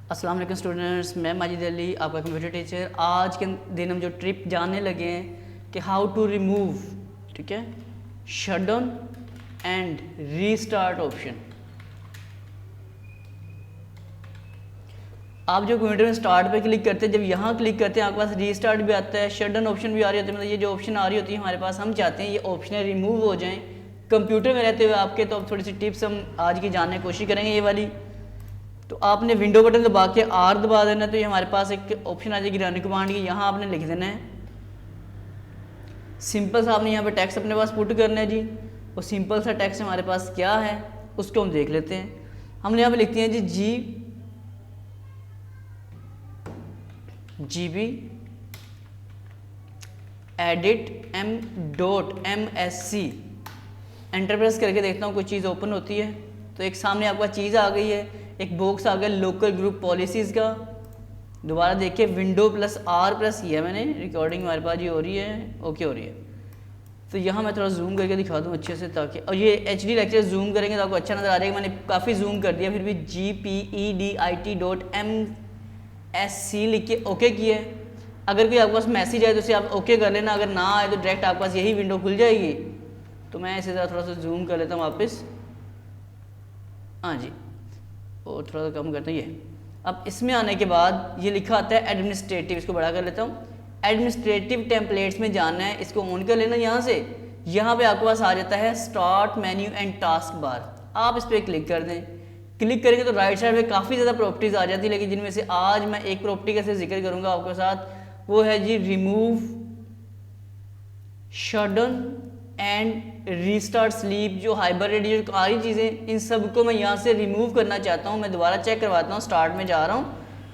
अस्सलाम वालेकुम स्टूडेंट्स, मैं माजिद अली आपका कंप्यूटर टीचर। आज के दिन हम जो ट्रिप जानने लगे हैं कि हाउ टू रिमूव, ठीक है, shut down and restart option. आप जो कंप्यूटर में स्टार्ट पे क्लिक करते हैं, जब यहाँ क्लिक करते हैं आपके पास रीस्टार्ट भी आता है, शट डाउन ऑप्शन भी आ रही होती है। मतलब ये जो ऑप्शन आ रही होती है हमारे पास, हम चाहते हैं ये ऑप्शन रिमूव हो जाएं कंप्यूटर में रहते हुए आपके। तो अब थोड़ी सी टिप्स हम आज की जानने की कोशिश करेंगे ये वाली। तो आपने विंडो बटन दबा के आर दबा देना है, तो ये हमारे पास एक ऑप्शन आ जाएगी रन कमांड की। यहाँ आपने लिख देना है सिंपल सा, आपने यहाँ पे टेक्स्ट अपने पास पुट करना है जी। वो सिंपल सा टेक्स्ट हमारे पास क्या है उसको हम देख लेते हैं। हमने यहाँ पे लिखते हैं जी GB edit m.msc। Enter press करके देखता हूँ कोई चीज़ ओपन होती है। तो एक सामने आपका चीज़ आ गई है, एक बॉक्स आ गया लोकल ग्रुप पॉलिसीज़ का। दोबारा देखिए विंडो प्लस R प्रेस किया मैंने, रिकॉर्डिंग हमारे पास ये हो रही है, ओके हो रही है। तो यहाँ मैं थोड़ा जूम करके दिखा दूँ अच्छे से, ताकि और ये HD लेक्चर जूम करेंगे तो आपको अच्छा नज़र आ जाएगा। मैंने काफ़ी जूम कर दिया, फिर भी GPEDIT.MSC लिख के ओके किया है। अगर कोई आपके पास मैसेज आए तो उसे आप ओके कर लेना, अगर ना आए तो डायरेक्ट आपके पास यही विंडो खुल जाएगी। तो मैं इसे थोड़ा सा जूम कर लेता हूँ वापस, हाँ जी, और थोड़ा सा कम करते हैं ये। अब इसमें आने के बाद ये लिखा आता है एडमिनिस्ट्रेटिव, इसको बड़ा कर लेता हूँ। एडमिनिस्ट्रेटिव टेम्पलेट्स में जाना है, इसको ऑन कर लेना यहाँ से। यहाँ पे आपके पास आ जाता है start menu and task bar, आप इस पर क्लिक कर दें। क्लिक करेंगे तो राइट साइड पे काफ़ी ज़्यादा प्रॉपर्टीज़ आ जाती है, लेकिन जिनमें से आज मैं एक प्रॉपर्टी का से जिक्र करूँगा आपके साथ, वो है जी remove shut down and restart sleep. जो हाइबरनेट जो सारी चीज़ें, इन सब को मैं यहाँ से रिमूव करना चाहता हूँ। मैं दोबारा चेक करवाता हूँ, स्टार्ट में जा रहा हूँ,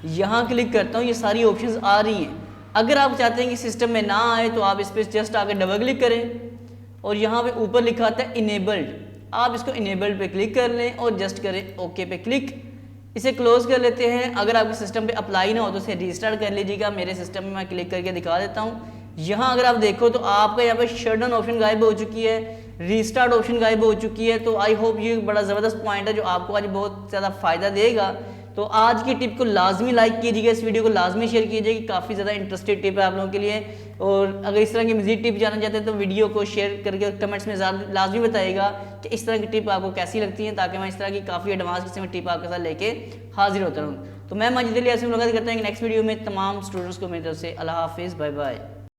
यहाँ क्लिक करता हूँ, ये सारी ऑप्शंस आ रही हैं। अगर आप चाहते हैं कि सिस्टम में ना आए तो आप इस पर जस्ट आकर डबल क्लिक करें और यहाँ पे ऊपर लिखा आता है इनेबल्ड, आप इसको इनेबल्ड पे क्लिक कर लें और जस्ट करें ओके पे क्लिक। इसे क्लोज कर लेते हैं। अगर आपके सिस्टम पे अप्लाई ना हो तो इसे रीस्टार्ट कर लीजिएगा। मेरे सिस्टम में मैं क्लिक करके दिखा देता हूँ। यहाँ अगर आप देखो तो आपका यहाँ पे शट डाउन ऑप्शन गायब हो चुकी है, रीस्टार्ट ऑप्शन गायब हो चुकी है। तो आई होप ये बड़ा ज़बरदस्त पॉइंट है जो आपको आज बहुत ज़्यादा फ़ायदा देगा। तो आज की टिप को लाजमी लाइक कीजिएगा, इस वीडियो को लाजमी शेयर कीजिएगा, काफ़ी ज़्यादा इंटरेस्टेड टिप है आप लोगों के लिए। और अगर इस तरह की मज़ीद टिप जानना चाहते हैं तो वीडियो को शेयर करके कमेंट्स में लाजमी बताइएगा कि इस तरह की टिप आपको कैसी लगती है, ताकि मैं इस तरह की काफ़ी एडवांस किस्म की टिप आपके साथ लेके हाजिर होता रहूँ। तो मैं माजिद अली ऐसे मुलाकात करता हूँ नेक्स्ट वीडियो में। तमाम स्टूडेंट्स को मेरी तरफ से अल्लाह हाफिज़, बाय बाय।